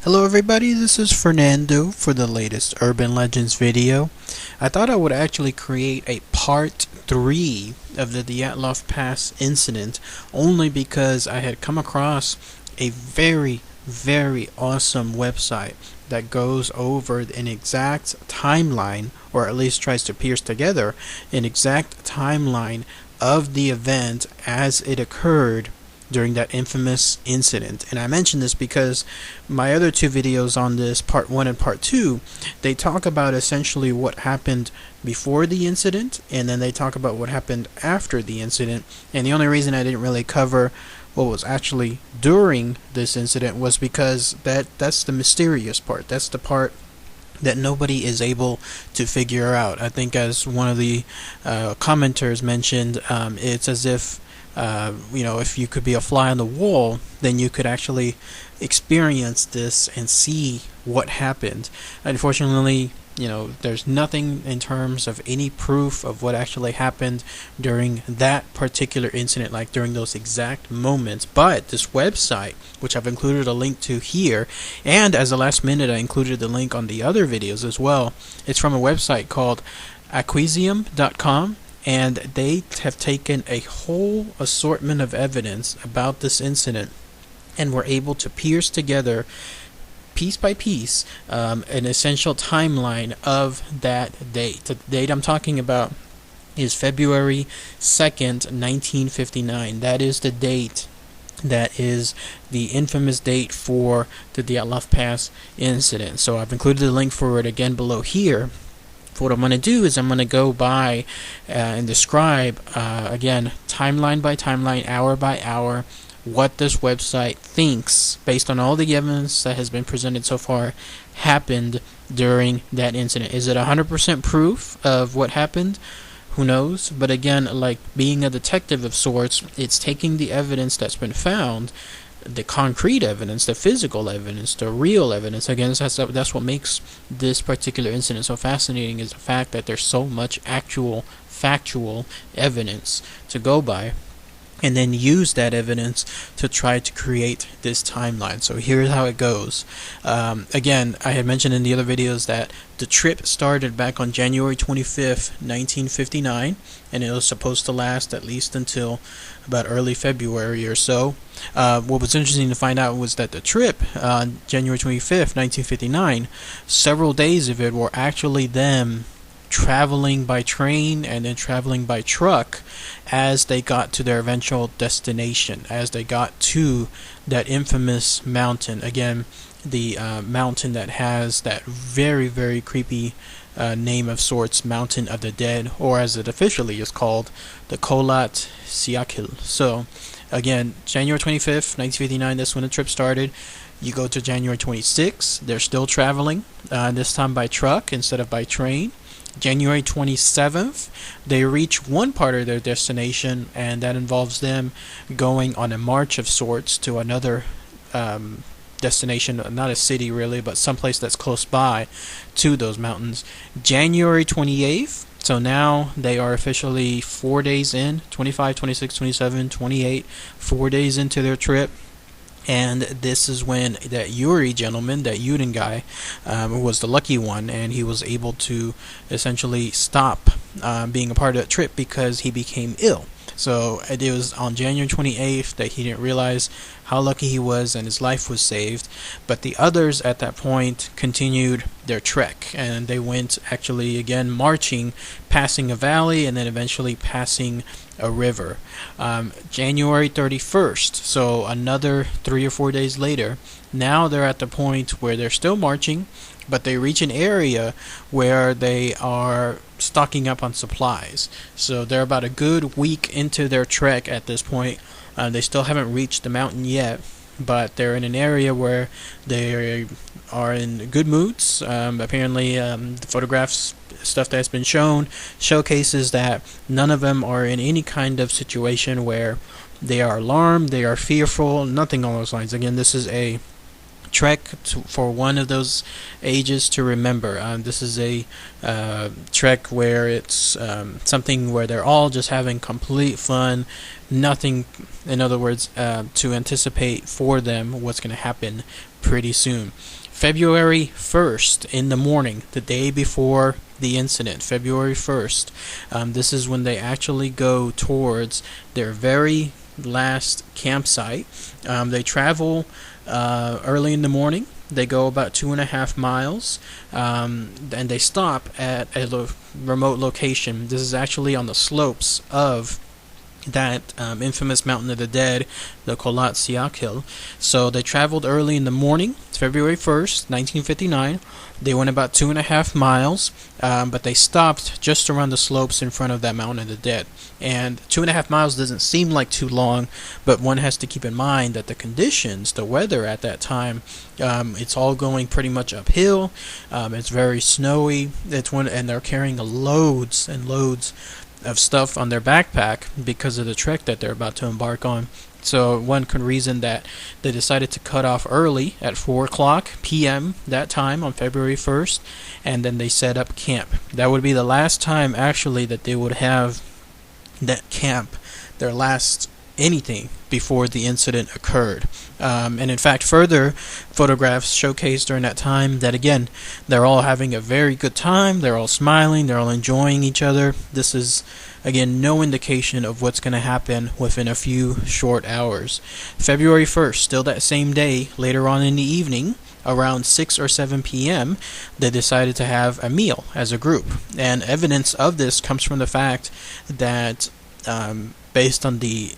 Hello everybody, this is Fernando for the latest Urban Legends video. I thought I would actually create a part 3 of the Dyatlov Pass Incident only because I had come across a very awesome website that goes over an exact timeline, or at least tries to pierce together an exact timeline of the event as it occurred during that infamous incident. And I mention this because my other two videos on this, part 1 and part 2, they talk about essentially what happened before the incident, and then they talk about what happened after the incident. And the only reason I didn't really cover what was actually during this incident was because that's the mysterious part. That's the part that nobody is able to figure out. I think, as one of the commenters mentioned, it's as if if you could be a fly on the wall, then you could actually experience this and see what happened. Unfortunately, there's nothing in terms of any proof of what actually happened during that particular incident, like during those exact moments. But this website, which I've included a link to here, and as a last minute I included the link on the other videos as well, it's from a website called acquisium.com. And they have taken a whole assortment of evidence about this incident and were able to pierce together, piece by piece, an essential timeline of that date. The date I'm talking about is February 2nd, 1959. That is the date that is the infamous date for the Dyatlov Pass incident. So I've included the link for it again below here. What I'm going to do is I'm going to go by and describe, again, timeline by timeline, hour by hour, what this website thinks, based on all the evidence that has been presented so far, happened during that incident. Is it 100% proof of what happened? Who knows? But again, like being a detective of sorts, it's taking the evidence that's been found, the concrete evidence, the physical evidence, the real evidence. Again, that's what makes this particular incident so fascinating, is the fact that there's so much actual factual evidence to go by, and then use that evidence to try to create this timeline. So here's how it goes. Again, I had mentioned in the other videos that the trip started back on January 25th, 1959, and it was supposed to last at least until about early February or so. What was interesting to find out was that the trip on January 25th, 1959, several days of it were actually them traveling by train and then traveling by truck as they got to their eventual destination, as they got to that infamous mountain. Again, the mountain that has that very creepy name of sorts, Mountain of the Dead, or as it officially is called, the Kholat Syakhl. So again, January 25th, 1959, that's when the trip started. You go to January 26th, they're still traveling, this time by truck instead of by train. January 27th, they reach one part of their destination, and that involves them going on a march of sorts to another destination, not a city really, but someplace that's close by to those mountains. January 28th, so now they are officially 4 days in, 25, 26, 27, 28, 4 days into their trip. And this is when that Yuri gentleman, that Yudin guy, was the lucky one, and he was able to essentially stop being a part of that trip because he became ill. So it was on January 28th that he didn't realize how lucky he was and his life was saved. But the others at that point continued their trek, and they went actually again marching, passing a valley, and then eventually passing a river. January 31st, so another 3 or 4 days later, now they're at the point where they're still marching, but they reach an area where they are stocking up on supplies. So they're about a good week into their trek at this point. They still haven't reached the mountain yet, but they're in an area where they are in good moods. Apparently, the photographs, stuff that's been shown, showcases that none of them are in any kind of situation where they are alarmed, they are fearful, nothing along those lines. Again, this is a trek for one of those ages to remember. This is a trek where it's something where they're all just having complete fun, nothing, in other words, to anticipate for them what's going to happen pretty soon. February 1st in the morning, the day before the incident, February 1st, this is when they actually go towards their very last campsite. They travel early in the morning. They go about 2.5 miles, and they stop at a remote location. This is actually on the slopes of that infamous Mountain of the Dead, the Kholat Syakhl. So they traveled early in the morning, February 1st, 1959. They went about 2.5 miles, but they stopped just around the slopes in front of that Mountain of the Dead. And 2.5 miles doesn't seem like too long, but one has to keep in mind that the conditions, the weather at that time, it's all going pretty much uphill. It's very snowy. And they're carrying loads and loads of stuff on their backpack because of the trek that they're about to embark on. So one could reason that they decided to cut off early at 4 o'clock p.m. that time on February 1st, and then they set up camp. That would be the last time actually that they would have that camp, their last anything before the incident occurred. And in fact, further photographs showcased during that time that, again, they're all having a very good time, they're all smiling, they're all enjoying each other. This is, again, no indication of what's going to happen within a few short hours. February 1st, still that same day, later on in the evening, around 6 or 7 p.m., they decided to have a meal as a group. And evidence of this comes from the fact that, based on the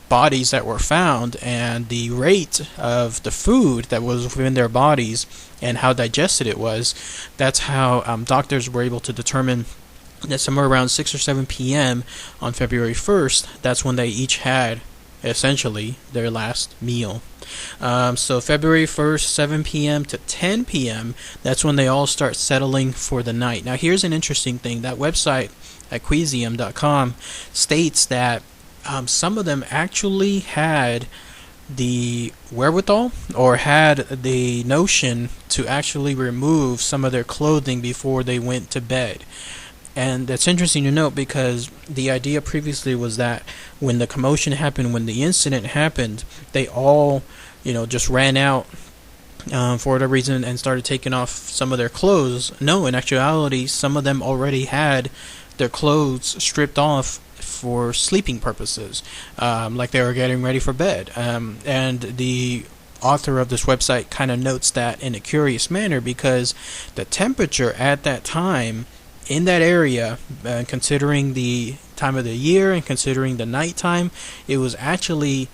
bodies that were found and the rate of the food that was within their bodies and how digested it was, that's how doctors were able to determine that somewhere around 6 or 7 p.m. on February 1st, that's when they each had essentially their last meal. So February 1st, 7 p.m. to 10 p.m., that's when they all start settling for the night. Now here's an interesting thing. That website, Aquisium.com, states that some of them actually had the wherewithal or had the notion to actually remove some of their clothing before they went to bed. And that's interesting to note because the idea previously was that when the commotion happened, when the incident happened, they all, just ran out for whatever reason and started taking off some of their clothes. No, in actuality, some of them already had their clothes stripped off for sleeping purposes, like they were getting ready for bed. And the author of this website kind of notes that in a curious manner because the temperature at that time in that area, considering the time of the year and considering the nighttime, it was actually,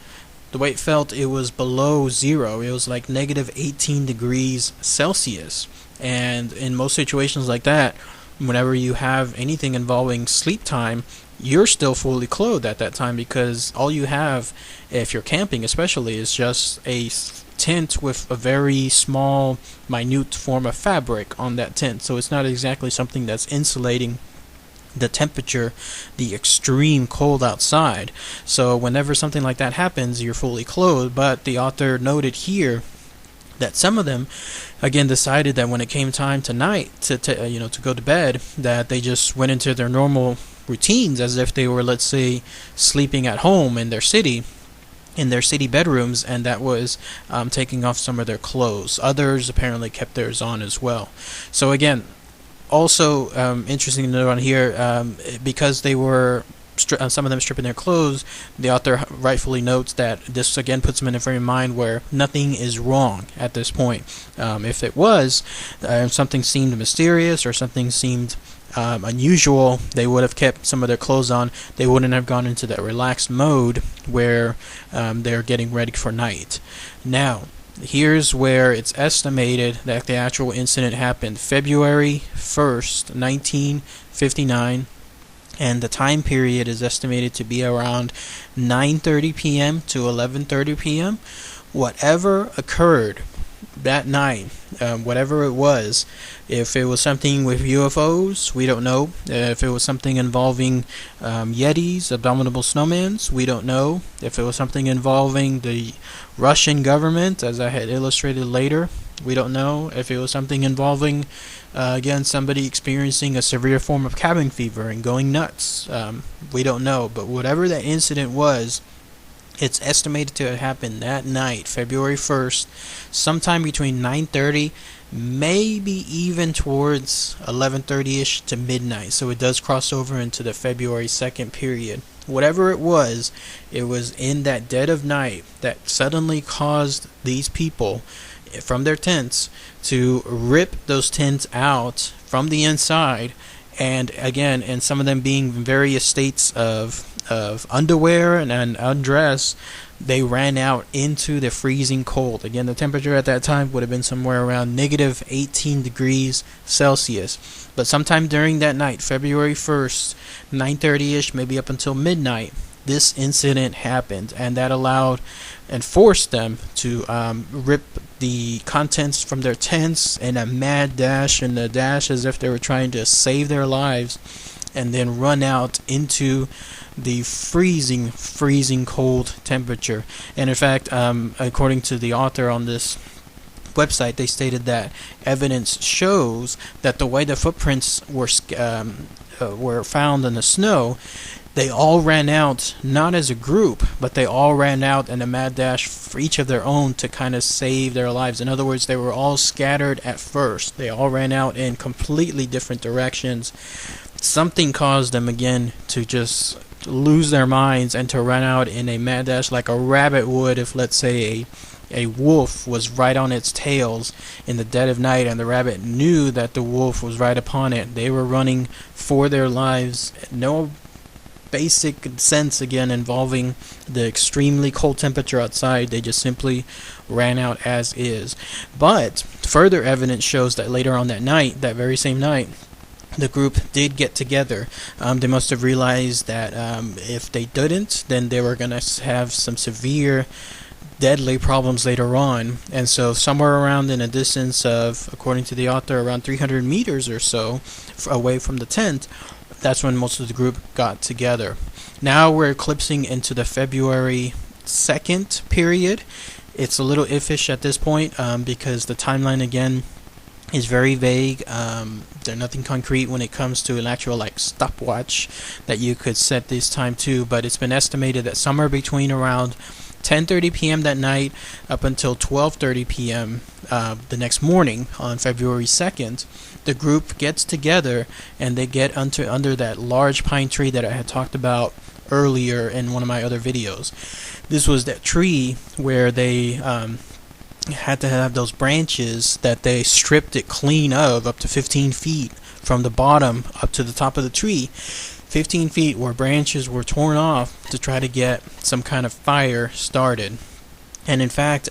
the way it felt, it was below zero. It was like negative 18 degrees Celsius. And in most situations like that, whenever you have anything involving sleep time, you're still fully clothed at that time because all you have, if you're camping especially, is just a tent with a very small, minute form of fabric on that tent. So it's not exactly something that's insulating the temperature, the extreme cold outside. So whenever something like that happens, you're fully clothed. But the author noted here that some of them, again, decided that when it came time tonight to go to bed, that they just went into their normal routines as if they were, let's say, sleeping at home in their city bedrooms, and that was taking off some of their clothes. Others apparently kept theirs on as well. So again, also interesting to note on here, because they were some of them stripping their clothes, the author rightfully notes that this again puts them in a frame of mind where nothing is wrong at this point. If it was, something seemed mysterious or something seemed unusual, they would have kept some of their clothes on. They wouldn't have gone into that relaxed mode where they're getting ready for night. Now, here's where it's estimated that the actual incident happened. February 1st, 1959. And the time period is estimated to be around 9:30 p.m. to 11:30 p.m. Whatever occurred that night, whatever it was. If it was something with UFOs, we don't know. If it was something involving Yetis, abominable snowmans, we don't know. If it was something involving the Russian government, as I had illustrated later, we don't know. If it was something involving, again, somebody experiencing a severe form of cabin fever and going nuts, we don't know. But whatever that incident was, it's estimated to have happened that night, February 1st, sometime between 9:30, maybe even towards 11:30ish to midnight. So it does cross over into the February 2nd period. Whatever it was in that dead of night that suddenly caused these people from their tents to rip those tents out from the inside, and again, and some of them being in various states of underwear and undress, they ran out into the freezing cold. Again, the temperature at that time would have been somewhere around negative 18 degrees Celsius. But sometime during that night, February 1st, 9:30ish, maybe up until midnight, this incident happened, and that allowed and forced them to rip the contents from their tents in a mad dash, and a dash as if they were trying to save their lives, and then run out into the freezing cold temperature. And in fact, according to the author on this website, they stated that evidence shows that the way the footprints were found in the snow, they all ran out, not as a group, but they all ran out in a mad dash for each of their own to kind of save their lives. In other words, they were all scattered at first. They all ran out in completely different directions. Something caused them again to just lose their minds and to run out in a mad dash like a rabbit would if, let's say, a wolf was right on its tails in the dead of night, and the rabbit knew that the wolf was right upon it. They were running for their lives. No basic sense, again, involving the extremely cold temperature outside. They just simply ran out as is. But further evidence shows that later on that night, that very same night, the group did get together. They must have realized that if they didn't, then they were going to have some severe, deadly problems later on. And so somewhere around in a distance of, according to the author, around 300 meters or so away from the tent, that's when most of the group got together. Now we're eclipsing into the February 2nd period. It's a little iffish at this point because the timeline, again, is very vague. There's nothing concrete when it comes to an actual stopwatch that you could set this time to, but it's been estimated that somewhere between around 10:30 p.m. that night up until 12:30 p.m. The next morning on February 2nd, the group gets together and they get under that large pine tree that I had talked about earlier in one of my other videos. This was that tree where they had to have those branches that they stripped it clean of up to 15 feet from the bottom up to the top of the tree. 15 feet where branches were torn off to try to get some kind of fire started. And in fact,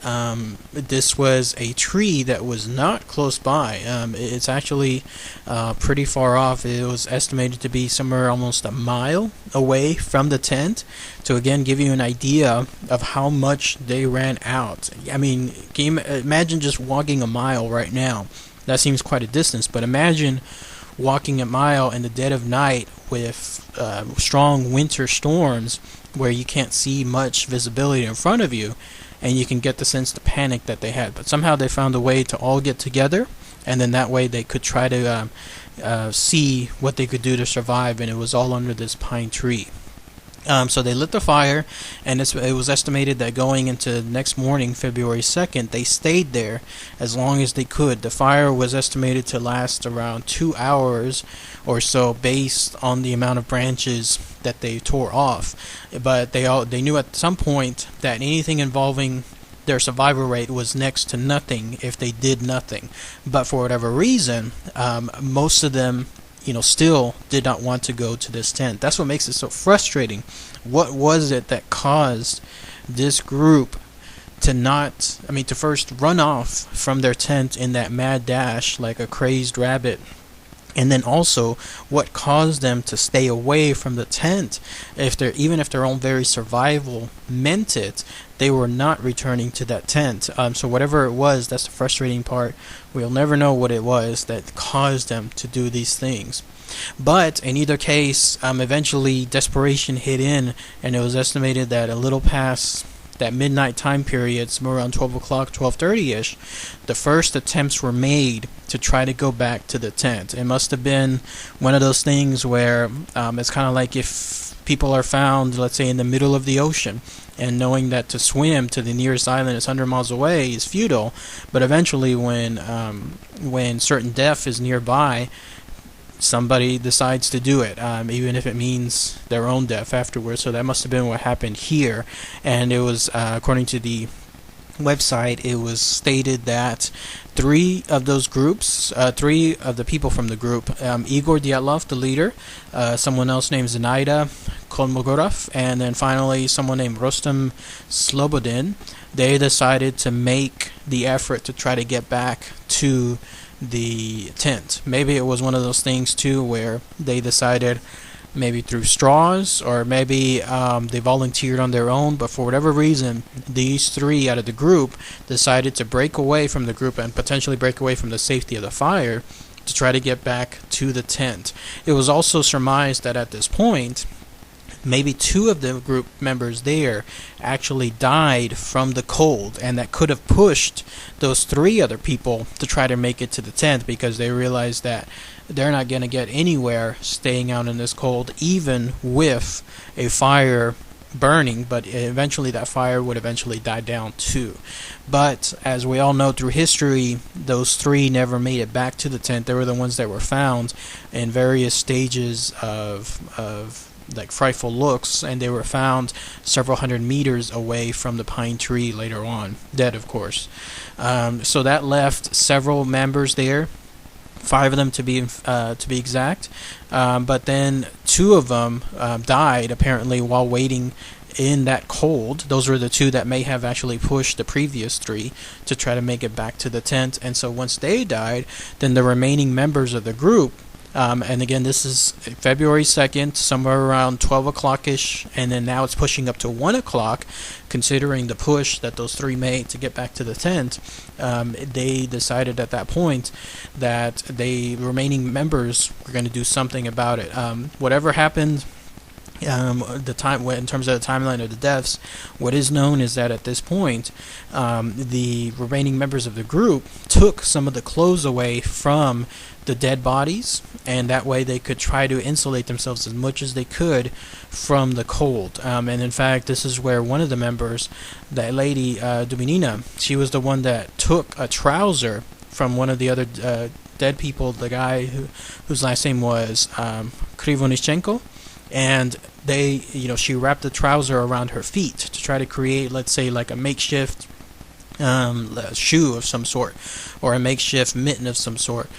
this was a tree that was not close by. It's actually pretty far off. It was estimated to be somewhere almost a mile away from the tent, to again give you an idea of how much they ran out. I mean, can you imagine just walking a mile right now? That seems quite a distance, but imagine walking a mile in the dead of night with strong winter storms where you can't see much visibility in front of you, and you can get the sense the panic that they had. But somehow they found a way to all get together, and then that way they could try to see what they could do to survive, and it was all under this pine tree. So they lit the fire, and it was estimated that going into next morning, February 2nd, they stayed there as long as they could. The fire was estimated to last around 2 hours or so based on the amount of branches that they tore off. But they knew at some point that anything involving their survival rate was next to nothing if they did nothing. But for whatever reason, most of them still did not want to go to this tent. That's what makes it so frustrating. What was it that caused this group to first run off from their tent in that mad dash like a crazed rabbit, And then also what caused them to stay away from the tent. Even if their own very survival meant it, they were not returning to that tent. So whatever it was, that's the frustrating part. We'll never know what it was that caused them to do these things. But in either case, eventually desperation hit in, and it was estimated that a little past that midnight time period, somewhere around 12 o'clock, 12:30ish, the first attempts were made to try to go back to the tent. It must have been one of those things where it's kind of like if people are found, let's say, in the middle of the ocean, and knowing that to swim to the nearest island is 100 miles away is futile, but eventually when certain death is nearby, somebody decides to do it, even if it means their own death afterwards. So that must have been what happened here. And it was, according to the website, it was stated that three of the people from the group, Igor Dyatlov, the leader, someone else named Zenaida Kolmogorov, and then finally someone named Rostam Slobodin, they decided to make the effort to try to get back to the tent. Maybe it was one of those things too where they decided, maybe through straws, or maybe they volunteered on their own, but for whatever reason, these three out of the group decided to break away from the group and potentially break away from the safety of the fire to try to get back to the tent. It was also surmised that at this point, maybe two of the group members there actually died from the cold, and that could have pushed those three other people to try to make it to the tent, because they realized that they're not going to get anywhere staying out in this cold, even with a fire burning, but eventually that fire would eventually die down too. But as we all know through history, those three never made it back to the tent. They were the ones that were found in various stages of like frightful looks, and they were found several hundred meters away from the pine tree later on, dead of course. So that left several members there, 5 of them to be exact, but then 2 of them died apparently while waiting in that cold. Those were the 2 that may have actually pushed the previous 3 to try to make it back to the tent. And so once they died, then the remaining members of the group, and again, this is February 2nd, somewhere around 12 o'clock-ish, and then now it's pushing up to 1 o'clock, considering the push that those 3 made to get back to the tent. They decided at that point that the remaining members were going to do something about it. Whatever happened, the time in terms of the timeline of the deaths, what is known is that at this point, the remaining members of the group took some of the clothes away from the dead bodies, and that way they could try to insulate themselves as much as they could from the cold. And in fact, this is where one of the members, that lady Dubinina, she was the one that took a trouser from one of the other dead people, the guy whose last name was Krivonichenko, and she wrapped the trouser around her feet to try to create, let's say, like a makeshift shoe of some sort, or a makeshift mitten of some sort.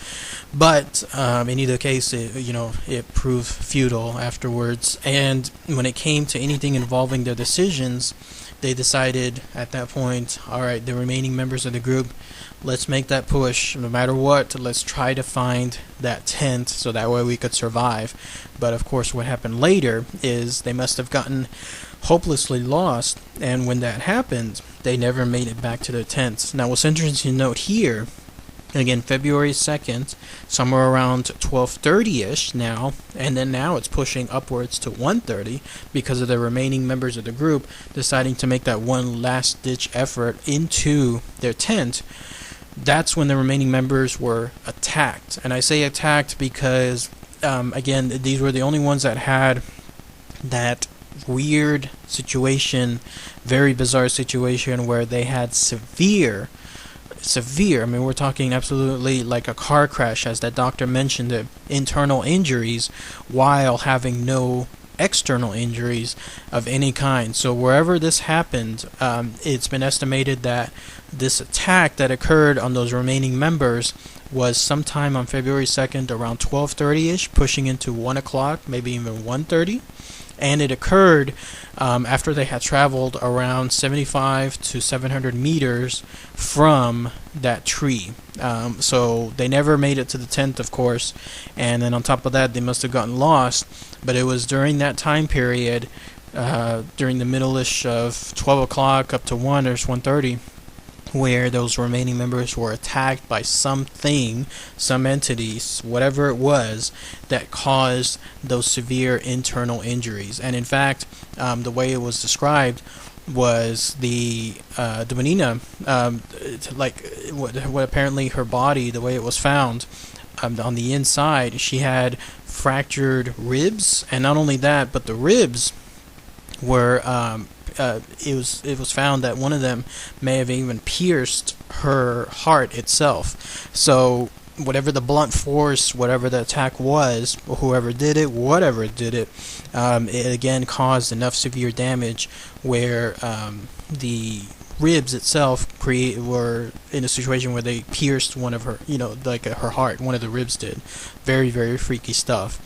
But in either case, it proved futile afterwards. And when it came to anything involving their decisions, they decided at that point, all right, the remaining members of the group, let's make that push. No matter what, let's try to find that tent so that way we could survive. But of course, what happened later is they must have gotten hopelessly lost, and when that happened, they never made it back to their tents. Now, what's interesting to note here, again, February 2nd, somewhere around 12:30-ish now, and then now it's pushing upwards to 1:30 because of the remaining members of the group deciding to make that one last-ditch effort into their tent. That's when the remaining members were attacked. And I say attacked because, again, these were the only ones that had that weird situation, very bizarre situation where they had severe, I mean, we're talking absolutely like a car crash, as that doctor mentioned, the internal injuries while having no external injuries of any kind. So wherever this happened, it's been estimated that this attack that occurred on those remaining members was sometime on February 2nd around 12:30-ish, pushing into 1 o'clock, maybe even 1:30. and it occurred after they had traveled around 75 to 700 meters from that tree. So they never made it to the tent, of course, and then on top of that, they must have gotten lost. But it was during that time period, during the middle-ish of 12 o'clock up to 1 or 1:30, where those remaining members were attacked by something, some entities, whatever it was, that caused those severe internal injuries. And in fact, the way it was described was the Dominina, what apparently her body, the way it was found, on the inside, she had fractured ribs, and not only that, but the ribs were it was found that one of them may have even pierced her heart itself. So whatever the blunt force, whatever the attack was, whoever did it, whatever did it, it again caused enough severe damage where the ribs itself were in a situation where they pierced one of her, like her heart. One of the ribs did. Very, very freaky stuff.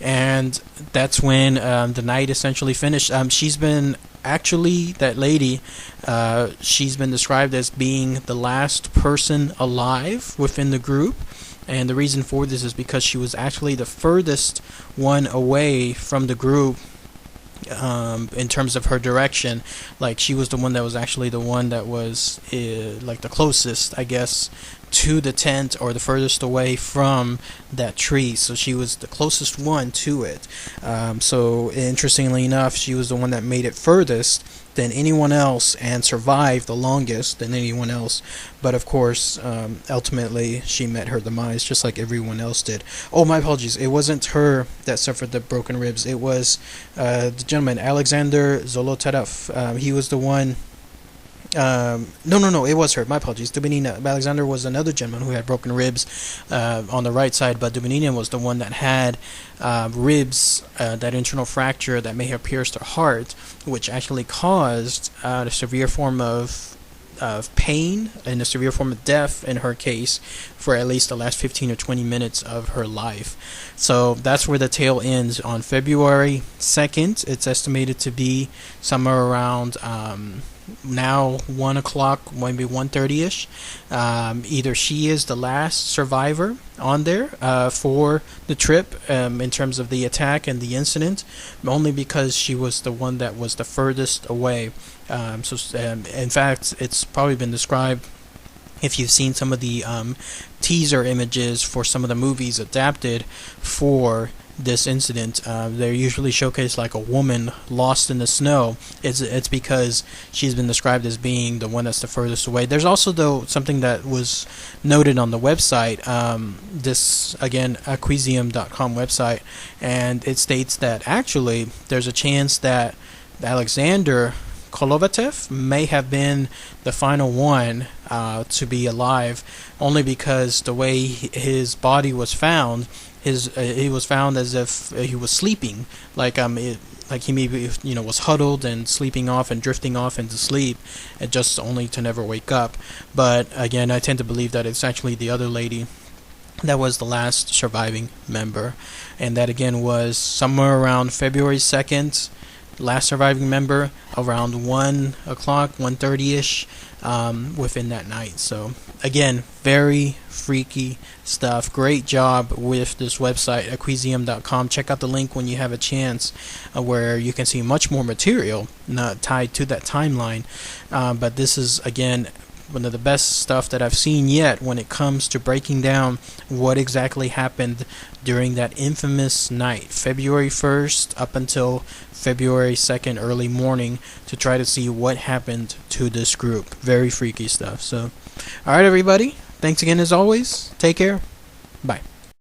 And that's when the night essentially finished. She's been that lady, she's been described as being the last person alive within the group. And the reason for this is because she was actually the furthest one away from the group in terms of her direction. Like, she was the one that was actually the one that was like the closest, I guess, to the tent, or the furthest away from that tree. So she was the closest one to it. So interestingly enough, she was the one that made it furthest than anyone else and survived the longest than anyone else. But of course, ultimately she met her demise just like everyone else did. Oh, my apologies, it wasn't her that suffered the broken ribs. It was the gentleman Alexander Zolotarev. He was the one. No, it was her. My apologies. Dubinina. Alexander was another gentleman who had broken ribs on the right side, but Dubinina was the one that had ribs, that internal fracture that may have pierced her heart, which actually caused a severe form of pain and a severe form of death in her case for at least the last 15 or 20 minutes of her life. So that's where the tale ends on February 2nd. It's estimated to be somewhere around now 1 o'clock, maybe 1:30ish. Either she is the last survivor on there for the trip in terms of the attack and the incident, only because she was the one that was the furthest away. In fact, it's probably been described, if you've seen some of the teaser images for some of the movies adapted for this incident, they usually showcase like a woman lost in the snow. It's because she's been described as being the one that's the furthest away. There's also, though, something that was noted on the website, this, again, Acquisium.com website, and it states that actually there's a chance that Alexander Kolovatev may have been the final one to be alive, only because the way his body was found, he was found as if he was sleeping, like he maybe was huddled and sleeping off and drifting off into sleep, and just only to never wake up. But again, I tend to believe that it's actually the other lady that was the last surviving member, and that again was somewhere around February 2nd. Last surviving member around 1 o'clock, 1:30ish, within that night. So again, very freaky stuff. Great job with this website, Acquisium.com. Check out the link when you have a chance, where you can see much more material not tied to that timeline. But this is, again, one of the best stuff that I've seen yet when it comes to breaking down what exactly happened during that infamous night, February 1st up until February 2nd early morning, to try to see what happened to this group. Very freaky stuff. So, alright everybody, thanks again as always. Take care. Bye.